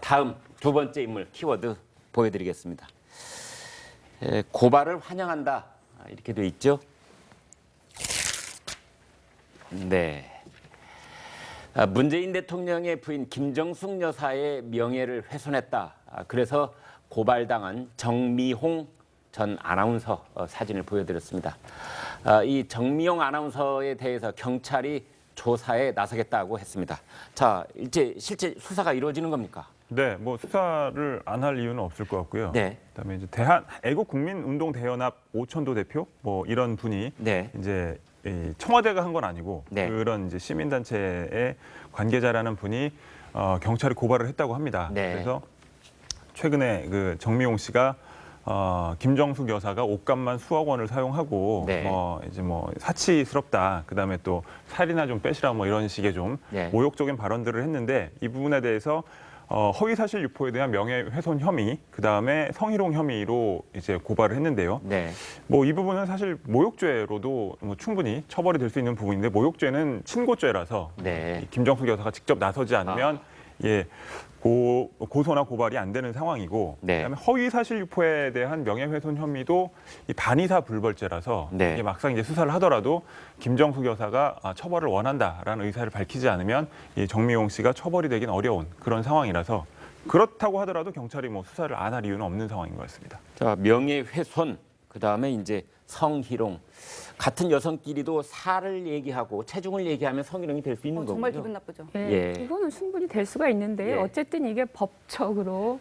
다음 두 번째 인물 키워드 보여드리겠습니다. 고발을 환영한다 이렇게 돼 있죠. 네. 문재인 대통령의 부인 김정숙 여사의 명예를 훼손했다. 그래서 고발당한 정미홍 전 아나운서 사진을 보여드렸습니다. 이 정미홍 아나운서에 대해서 경찰이 조사에 나서겠다고 했습니다. 자, 이제 실제 수사가 이루어지는 겁니까? 네, 뭐 수사를 안 할 이유는 없을 것 같고요. 네. 그다음에 이제 애국국민운동대연합 오천도 대표 뭐 이런 분이 네. 이제 이 청와대가 한 건 아니고 네. 그런 이제 시민단체의 관계자라는 분이 경찰에 고발을 했다고 합니다. 네. 그래서 최근에 그 정미용 씨가 김정숙 여사가 옷값만 수억 원을 사용하고 네. 이제 사치스럽다. 그다음에 또 살이나 좀 빼시라 뭐 이런 식의 좀 네. 모욕적인 발언들을 했는데 이 부분에 대해서 허위사실 유포에 대한 명예훼손 혐의, 그다음에 성희롱 혐의로 이제 고발을 했는데요. 네. 뭐 이 부분은 사실 모욕죄로도 뭐 충분히 처벌이 될 수 있는 부분인데 모욕죄는 친고죄라서 네. 김정숙 여사가 직접 나서지 않으면 고소나 고발이 안 되는 상황이고 네. 그다음에 허위 사실 유포에 대한 명예훼손 혐의도 이 반의사 불벌죄라서 네. 이게 막상 이제 수사를 하더라도 김정숙 여사가 처벌을 원한다라는 의사를 밝히지 않으면 이 정미용 씨가 처벌이 되긴 어려운 그런 상황이라서 그렇다고 하더라도 경찰이 뭐 수사를 안 할 이유는 없는 상황인 것 같습니다. 자, 명예훼손, 그다음에 이제 성희롱. 같은 여성끼리도 살을 얘기하고 체중을 얘기하면 성희롱이 될 수 있는 거군요. 정말 기분 나쁘죠. 예. 이거는 충분히 될 수가 있는데요. 예. 어쨌든 이게 법적으로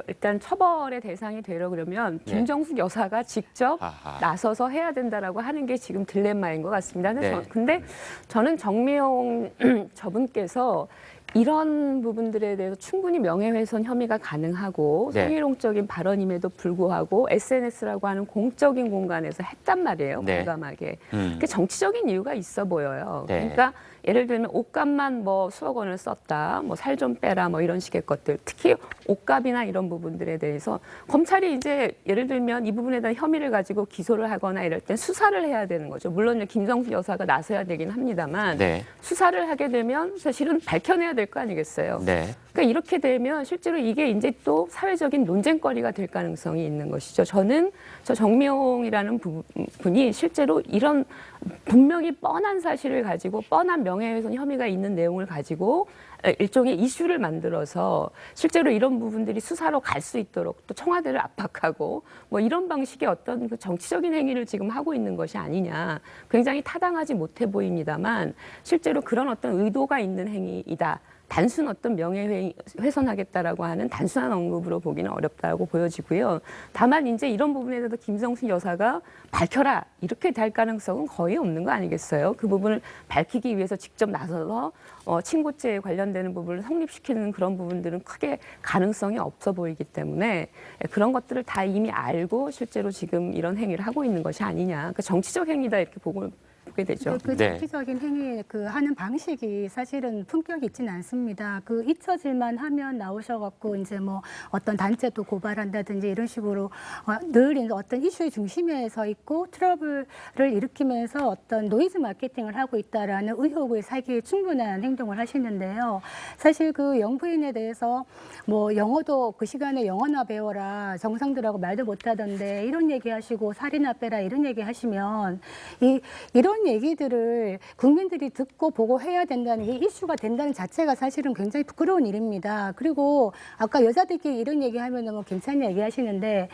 일단 처벌의 대상이 되려 그러면 네. 김정숙 여사가 직접 아하. 나서서 해야 된다라고 하는 게 지금 딜레마인 것 같습니다. 네. 근데 저는 정미용 저분께서 이런 부분들에 대해서 충분히 명예훼손 혐의가 가능하고 네. 성희롱적인 발언임에도 불구하고 SNS라고 하는 공적인 공간에서 했단 말이에요. 네. 과감하게. 음. 그 정치적인 이유가 있어 보여요. 네. 그러니까 예를 들면 옷값만 뭐 수억 원을 썼다, 뭐 살 좀 빼라, 뭐 이런 식의 것들. 특히 옷값이나 이런 부분들에 대해서 검찰이 이제 예를 들면 이 부분에 대한 혐의를 가지고 기소를 하거나 이럴 땐 수사를 해야 되는 거죠. 물론 김정숙 여사가 나서야 되긴 합니다만 네. 수사를 하게 되면 사실은 밝혀내야 될 거 아니겠어요. 네. 그러니까 이렇게 되면 실제로 이게 이제 또 사회적인 논쟁거리가 될 가능성이 있는 것이죠. 저는 저 정미용이라는 분이 실제로 이런 분명히 뻔한 사실을 가지고 뻔한 명예훼손 혐의가 있는 내용을 가지고 일종의 이슈를 만들어서 실제로 이런 부분들이 수사로 갈 수 있도록 또 청와대를 압박하고 뭐 이런 방식의 어떤 그 정치적인 행위를 지금 하고 있는 것이 아니냐. 굉장히 타당하지 못해 보입니다만 실제로 그런 어떤 의도가 있는 행위이다. 단순 어떤 명예훼손하겠다라고 하는 단순한 언급으로 보기는 어렵다고 보여지고요. 다만 이제 이런 부분에 대해서 김정숙 여사가 밝혀라 이렇게 될 가능성은 거의 없는 거 아니겠어요? 그 부분을 밝히기 위해서 직접 나서서 친고죄에 관련되는 부분을 성립시키는 그런 부분들은 크게 가능성이 없어 보이기 때문에 그런 것들을 다 이미 알고 실제로 지금 이런 행위를 하고 있는 것이 아니냐. 그러니까 정치적 행위다 이렇게 보게 되죠. 그 네. 정치적인 행위 하는 방식이 사실은 품격이 있지는 않습니다. 잊혀질만 하면 나오셔갖고 이제 뭐 어떤 단체도 고발한다든지 이런 식으로 늘 어떤 이슈의 중심에 서 있고 트러블을 일으키면서 어떤 노이즈 마케팅을 하고 있다라는 의혹을 사기에 충분한 행동을 하시는데요. 사실 그 영부인에 대해서 뭐 영어도 그 시간에 영어나 배워라 정상들하고 말도 못하던데 이런 얘기하시고 살이나 빼라 이런 얘기하시면 이런 얘기들을 국민들이 듣고 보고 해야 된다는 게 이슈가 된다는 자체가 사실은 굉장히 부끄러운 일입니다. 그리고 아까 여자들끼리 이런 얘기하면 뭐 괜찮냐 얘기하시는데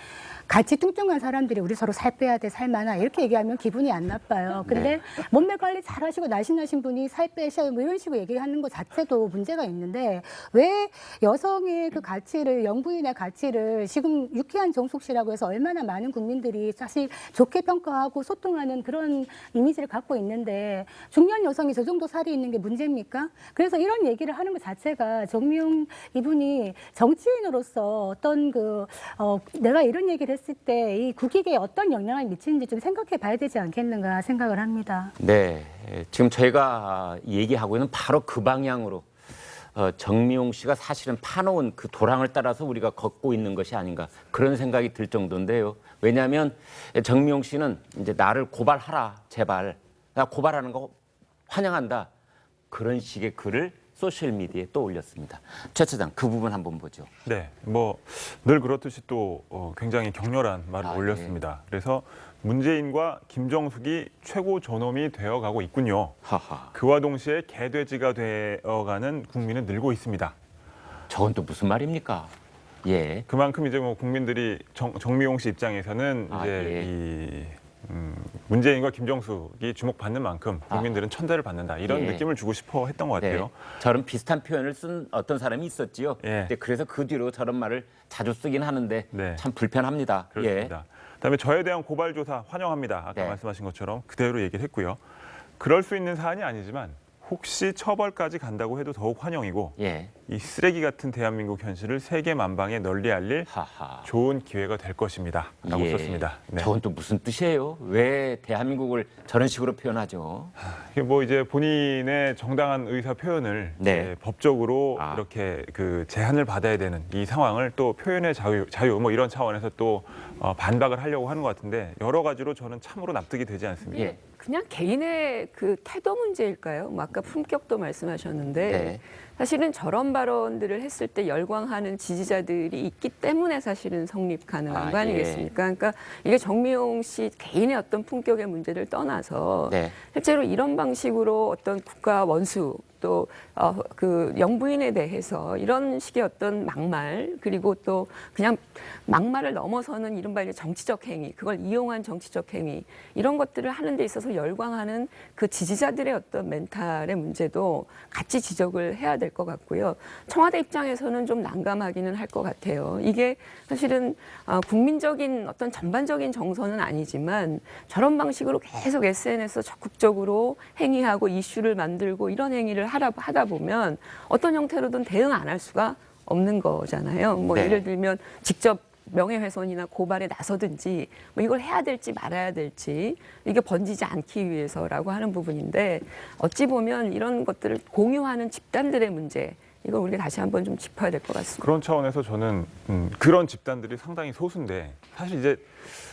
같이 뚱뚱한 사람들이 우리 서로 살 빼야 돼, 살 많아 이렇게 얘기하면 기분이 안 나빠요. 근데 몸매 관리 잘하시고 날씬하신 분이 살 빼셔 뭐 이런 식으로 얘기하는 것 자체도 문제가 있는데 왜 여성의 그 가치를 영부인의 가치를 지금 유쾌한 정숙 씨라고 해서 얼마나 많은 국민들이 사실 좋게 평가하고 소통하는 그런 이미지를 갖고 있는데 중년 여성이 저 정도 살이 있는 게 문제입니까? 그래서 이런 얘기를 하는 것 자체가 정미용 이분이 정치인으로서 어떤 내가 이런 얘기를 했을 때 이 국익에 어떤 영향을 미치는지 좀 생각해 봐야 되지 않겠는가 생각을 합니다. 네. 지금 저희가 얘기하고 있는 바로 그 방향으로 정미용 씨가 사실은 파놓은 그 도랑을 따라서 우리가 걷고 있는 것이 아닌가 그런 생각이 들 정도인데요. 왜냐하면 정미용 씨는 이제 나를 고발하라 제발 나 고발하는 거 환영한다 그런 식의 글을 소셜 미디어에 또 올렸습니다. 최 차장 그 부분 한번 보죠. 네, 뭐 늘 그렇듯이 또 굉장히 격렬한 말을 아, 올렸습니다. 그래서 문재인과 김정숙이 최고 존엄이 되어가고 있군요. 하하. 그와 동시에 개돼지가 되어가는 국민은 늘고 있습니다. 저건 또 무슨 말입니까? 예. 그만큼 이제 뭐 국민들이 정미용 씨 입장에서는 아, 이제 예. 이 문재인과 김정숙이 주목받는 만큼 국민들은 천대를 받는다 이런 예. 느낌을 주고 싶어 했던 것 네. 같아요. 저런 비슷한 표현을 쓴 어떤 사람이 있었지요. 예. 근데 그래서 그 뒤로 저런 말을 자주 쓰긴 하는데 네. 참 불편합니다. 그렇습니다. 그다음에 저에 대한 고발 조사 환영합니다. 아까 네. 말씀하신 것처럼 그대로 얘기를 했고요. 그럴 수 있는 사안이 아니지만 혹시 처벌까지 간다고 해도 더욱 환영이고 예. 이 쓰레기 같은 대한민국 현실을 세계 만방에 널리 알릴 하하. 좋은 기회가 될 것입니다. 라고 예. 썼습니다. 네. 저건 또 무슨 뜻이에요? 왜 대한민국을 저런 식으로 표현하죠? 이게 뭐 이제 본인의 정당한 의사 표현을 네. 이제 법적으로 아. 이렇게 그 제한을 받아야 되는 이 상황을 또 표현의 자유 뭐 이런 차원에서 또 반박을 하려고 하는 것 같은데 여러 가지로 저는 참으로 납득이 되지 않습니다. 예. 그냥 개인의 그 태도 문제일까요? 뭐 아까 품격도 말씀하셨는데 네. 사실은 저런 발언들을 했을 때 열광하는 지지자들이 있기 때문에 사실은 성립 가능한 아, 거 아니겠습니까? 그러니까 이게 정미용 씨 개인의 어떤 품격의 문제를 떠나서 네. 실제로 이런 방식으로 어떤 국가 원수 또 그 영부인에 대해서 이런 식의 어떤 막말 그리고 또 그냥 막말을 넘어서는 이른바 이제 정치적 행위 그걸 이용한 정치적 행위 이런 것들을 하는 데 있어서 열광하는 그 지지자들의 어떤 멘탈의 문제도 같이 지적을 해야 될 것 같고요. 청와대 입장에서는 좀 난감하기는 할 것 같아요. 이게 사실은 국민적인 어떤 전반적인 정서는 아니지만 저런 방식으로 계속 SNS에서 적극적으로 행위하고 이슈를 만들고 이런 행위를 하다 보면 어떤 형태로든 대응 안 할 수가 없는 거잖아요. 뭐 네. 예를 들면 직접 명예훼손이나 고발에 나서든지 뭐 이걸 해야 될지 말아야 될지 이게 번지지 않기 위해서라고 하는 부분인데 어찌 보면 이런 것들을 공유하는 집단들의 문제 이걸 우리가 다시 한번 좀 짚어야 될 것 같습니다. 그런 차원에서 저는 그런 집단들이 상당히 소수인데 사실 이제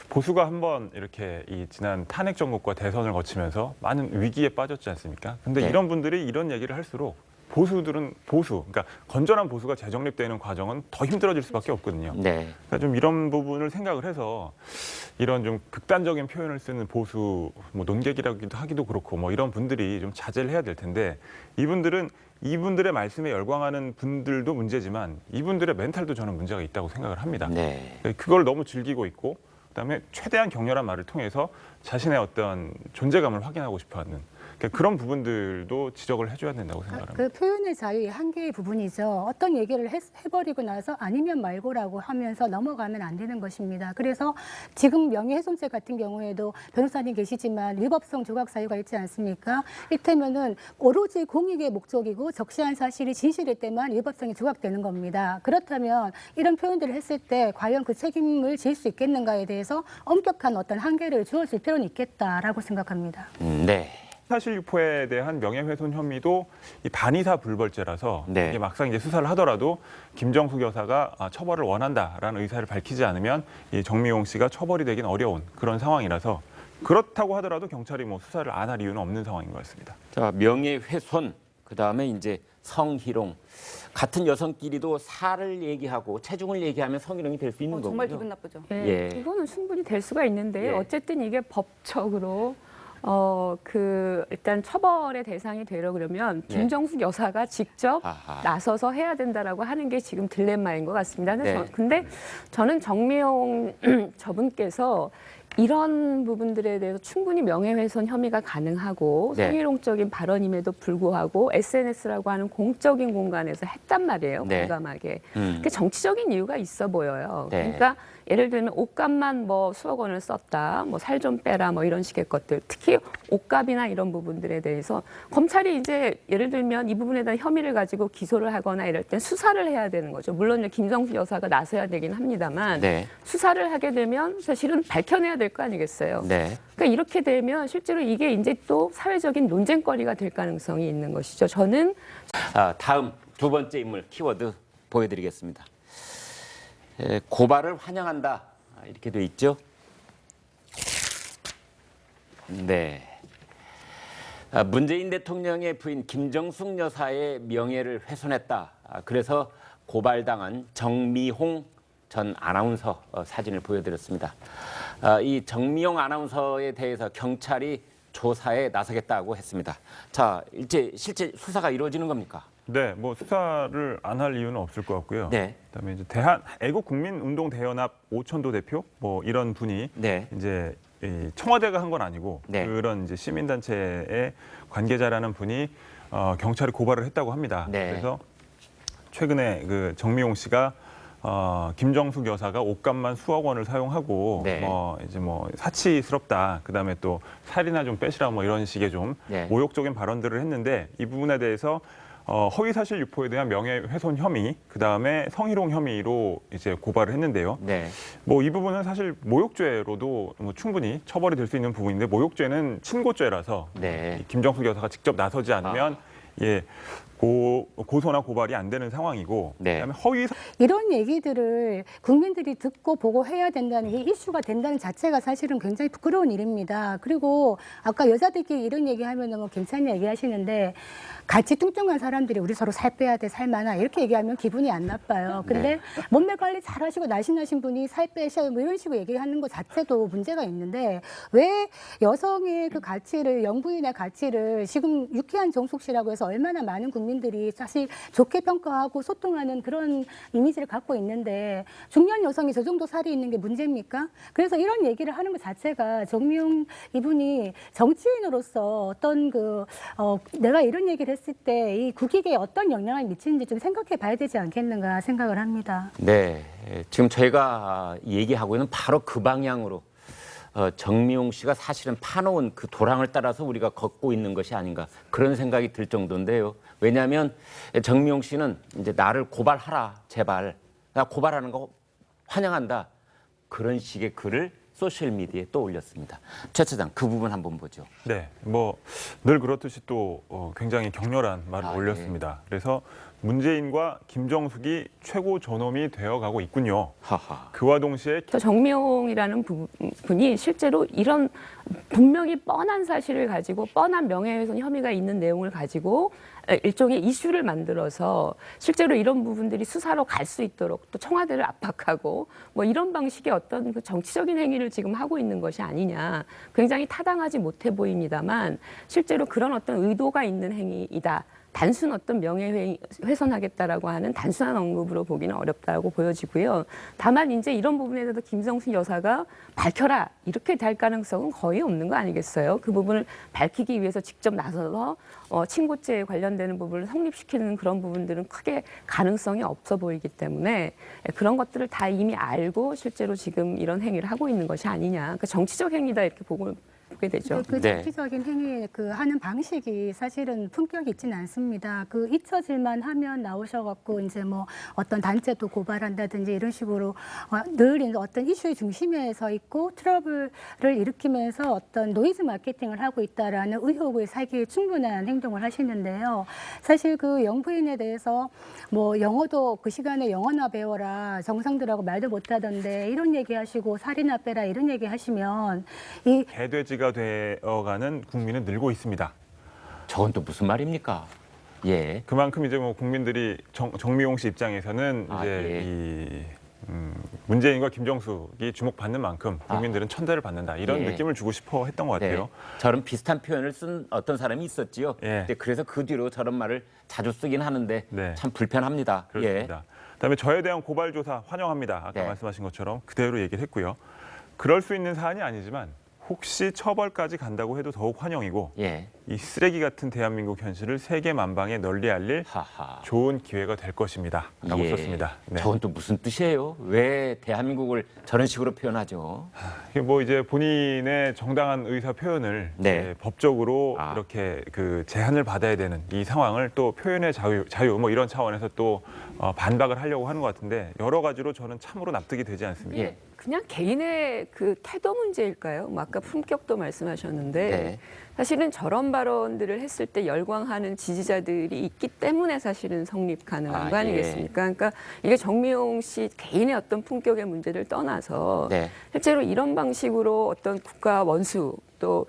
보수가 한번 이렇게 이 지난 탄핵 정국과 대선을 거치면서 많은 위기에 빠졌지 않습니까? 근데 네. 이런 분들이 이런 얘기를 할수록 보수들은 그러니까 건전한 보수가 재정립되는 과정은 더 힘들어질 수밖에 없거든요. 네. 그러니까 좀 이런 부분을 생각을 해서 이런 좀 극단적인 표현을 쓰는 보수 뭐 논객이라기도 하기도 그렇고 뭐 이런 분들이 좀 자제를 해야 될 텐데 이분들의 말씀에 열광하는 분들도 문제지만 이분들의 멘탈도 저는 문제가 있다고 생각을 합니다. 네. 그걸 너무 즐기고 있고 그다음에 최대한 격렬한 말을 통해서 자신의 어떤 존재감을 확인하고 싶어하는 그런 부분들도 지적을 해줘야 된다고 생각합니다. 그 표현의 자유의 한계의 부분이죠. 어떤 얘기를 해버리고 나서 아니면 말고라고 하면서 넘어가면 안 되는 것입니다. 그래서 지금 명예훼손죄 같은 경우에도 변호사님 계시지만 위법성 조각 사유가 있지 않습니까? 이를테면은 오로지 공익의 목적이고 적시한 사실이 진실일 때만 위법성이 조각되는 겁니다. 그렇다면 이런 표현들을 했을 때 과연 그 책임을 질 수 있겠는가에 대해서 엄격한 어떤 한계를 주어줄 필요는 있겠다라고 생각합니다. 네. 사실 유포에 대한 명예훼손 혐의도 이 반의사 불벌죄라서 네. 이게 막상 이제 수사를 하더라도 김정숙 여사가 처벌을 원한다라는 의사를 밝히지 않으면 이 정미용 씨가 처벌이 되긴 어려운 그런 상황이라서 그렇다고 하더라도 경찰이 뭐 수사를 안 할 이유는 없는 상황인 것 같습니다. 자, 명예훼손, 그다음에 이제 성희롱. 같은 여성끼리도 살을 얘기하고 체중을 얘기하면 성희롱이 될 수 있는 거군요. 정말 기분 나쁘죠. 예, 예. 이거는 충분히 될 수가 있는데요. 예. 어쨌든 이게 법적으로 일단 처벌의 대상이 되려 그러면 예. 김정숙 여사가 직접 아하. 나서서 해야 된다라고 하는 게 지금 딜레마인 것 같습니다. 네. 근데 저는 정미용 저분께서 이런 부분들에 대해서 충분히 명예훼손 혐의가 가능하고 네. 성희롱적인 발언임에도 불구하고 SNS라고 하는 공적인 공간에서 했단 말이에요. 네. 과감하게. 음. 그 정치적인 이유가 있어 보여요. 네. 그러니까 예를 들면 옷값만 뭐 수억 원을 썼다, 뭐 살 좀 빼라, 뭐 이런 식의 것들. 특히 옷값이나 이런 부분들에 대해서 검찰이 이제 예를 들면 이 부분에 대한 혐의를 가지고 기소를 하거나 이럴 땐 수사를 해야 되는 거죠. 물론 김정숙 여사가 나서야 되긴 합니다만 네. 수사를 하게 되면 사실은 밝혀내야 될 거 아니겠어요. 네. 그러니까 이렇게 되면 실제로 이게 이제 또 사회적인 논쟁거리가 될 가능성이 있는 것이죠. 저는 다음 두 번째 인물 키워드 보여드리겠습니다. 고발을 환영한다 이렇게 돼 있죠. 네. 문재인 대통령의 부인 김정숙 여사의 명예를 훼손했다. 그래서 고발당한 정미홍 전 아나운서 사진을 보여드렸습니다. 이 정미홍 아나운서에 대해서 경찰이 조사에 나서겠다고 했습니다. 자, 이제 실제 수사가 이루어지는 겁니까? 네, 뭐 수사를 안 할 이유는 없을 것 같고요. 네. 그다음에 이제 애국국민운동대연합 오천도 대표 뭐 이런 분이 네. 이제 이 청와대가 한 건 아니고 네. 그런 이제 시민단체의 관계자라는 분이 경찰에 고발을 했다고 합니다. 네. 그래서 최근에 그 정미용 씨가 김정숙 여사가 옷값만 수억 원을 사용하고 네. 이제 사치스럽다. 그다음에 또 살이나 좀 빼시라 뭐 이런 식의 좀 네. 모욕적인 발언들을 했는데 이 부분에 대해서 허위사실 유포에 대한 명예훼손 혐의, 그다음에 성희롱 혐의로 이제 고발을 했는데요. 네. 뭐 이 부분은 사실 모욕죄로도 뭐 충분히 처벌이 될 수 있는 부분인데 모욕죄는 친고죄라서 네. 이 김정숙 여사가 직접 나서지 않으면 고소나 고발이 안 되는 상황이고 네. 그다음에 허위 이런 얘기들을 국민들이 듣고 보고 해야 된다는 게 이슈가 된다는 자체가 사실은 굉장히 부끄러운 일입니다. 그리고 아까 여자들끼리 이런 얘기하면 뭐 괜찮냐 얘기하시는데 같이 뚱뚱한 사람들이 우리 서로 살 빼야 돼, 살 많아 이렇게 얘기하면 기분이 안 나빠요. 근데 네. 몸매 관리 잘하시고 날씬하신 분이 살 빼셔요 뭐 이런 식으로 얘기하는 것 자체도 문제가 있는데 왜 여성의 그 가치를 영부인의 가치를 지금 유쾌한 정숙 씨라고 해서 얼마나 많은 국민들이 사실 좋게 평가하고 소통하는 그런 이미지를 갖고 있는데 중년 여성이 저 정도 살이 있는 게 문제입니까? 그래서 이런 얘기를 하는 것 자체가 정미용 이분이 정치인으로서 어떤 내가 이런 얘기를 했을 때 이 국익에 어떤 영향을 미치는지 좀 생각해 봐야 되지 않겠는가 생각을 합니다. 네. 지금 저희가 얘기하고 있는 바로 그 방향으로 정미용 씨가 사실은 파놓은 그 도랑을 따라서 우리가 걷고 있는 것이 아닌가 그런 생각이 들 정도인데요. 왜냐하면 정미용 씨는 이제 나를 고발하라 제발 나 고발하는 거 환영한다 그런 식의 글을 소셜 미디어에 또 올렸습니다. 최 차장 그 부분 한번 보죠. 네, 뭐 늘 그렇듯이 또 굉장히 격렬한 말을 올렸습니다. 그래서 문재인과 김정숙이 최고 존엄이 되어가고 있군요. 하하. 그와 동시에 저 정미용이라는 분이 실제로 이런 분명히 뻔한 사실을 가지고 뻔한 명예훼손 혐의가 있는 내용을 가지고 일종의 이슈를 만들어서 실제로 이런 부분들이 수사로 갈 수 있도록 또 청와대를 압박하고 뭐 이런 방식의 어떤 그 정치적인 행위를 지금 하고 있는 것이 아니냐 굉장히 타당하지 못해 보입니다만 실제로 그런 어떤 의도가 있는 행위이다. 단순 어떤 명예훼손하겠다라고 하는 단순한 언급으로 보기는 어렵다고 보여지고요. 다만 이제 이런 부분에 대해서 김정숙 여사가 밝혀라 이렇게 될 가능성은 거의 없는 거 아니겠어요? 그 부분을 밝히기 위해서 직접 나서서 친고죄에 관련되는 부분을 성립시키는 그런 부분들은 크게 가능성이 없어 보이기 때문에 그런 것들을 다 이미 알고 실제로 지금 이런 행위를 하고 있는 것이 아니냐. 그러니까 정치적 행위다 이렇게 보게 되죠. 그 네. 정치적인 행위 하는 방식이 사실은 품격이 있지는 않습니다. 잊혀질만 하면 나오셔갖고 이제 뭐 어떤 단체도 고발한다든지 이런 식으로 늘 어떤 이슈의 중심에 서 있고 트러블을 일으키면서 어떤 노이즈 마케팅을 하고 있다라는 의혹을 사기에 충분한 행동을 하시는데요. 사실 그 영부인에 대해서 뭐 영어도 그 시간에 영어나 배워라 정상들하고 말도 못하던데 이런 얘기하시고 살이나 빼라 이런 얘기하시면 이 개돼지가 되어가는 국민은 늘고 있습니다. 저건 또 무슨 말입니까? 예. 그만큼 이제 뭐 국민들이 정미용 씨 입장에서는 이제 문재인과 김정숙이 주목받는 만큼 국민들은 천대를 받는다 이런 예. 느낌을 주고 싶어 했던 것 같아요. 네. 저런 비슷한 표현을 쓴 어떤 사람이 있었지요. 예. 근데 그래서 그 뒤로 저런 말을 자주 쓰긴 하는데 네. 참 불편합니다. 그렇습니다. 그다음에 저에 대한 고발 조사 환영합니다. 아까 네. 말씀하신 것처럼 그대로 얘기를 했고요. 그럴 수 있는 사안이 아니지만 혹시 처벌까지 간다고 해도 더욱 환영이고 예. 이 쓰레기 같은 대한민국 현실을 세계 만방에 널리 알릴 하하. 좋은 기회가 될 것입니다. 라고 예. 썼습니다. 네. 저건 또 무슨 뜻이에요? 왜 대한민국을 저런 식으로 표현하죠? 이게 뭐 이제 본인의 정당한 의사 표현을 네. 이제 법적으로 아. 이렇게 그 제한을 받아야 되는 이 상황을 또 표현의 자유 뭐 이런 차원에서 또 반박을 하려고 하는 것 같은데 여러 가지로 저는 참으로 납득이 되지 않습니다. 예. 그냥 개인의 그 태도 문제일까요? 뭐 아까 품격도 말씀하셨는데 네. 사실은 저런 발언들을 했을 때 열광하는 지지자들이 있기 때문에 사실은 성립 가능한 거 예. 아니겠습니까? 그러니까 이게 정미용 씨 개인의 어떤 품격의 문제를 떠나서 네. 실제로 이런 방식으로 어떤 국가 원수 또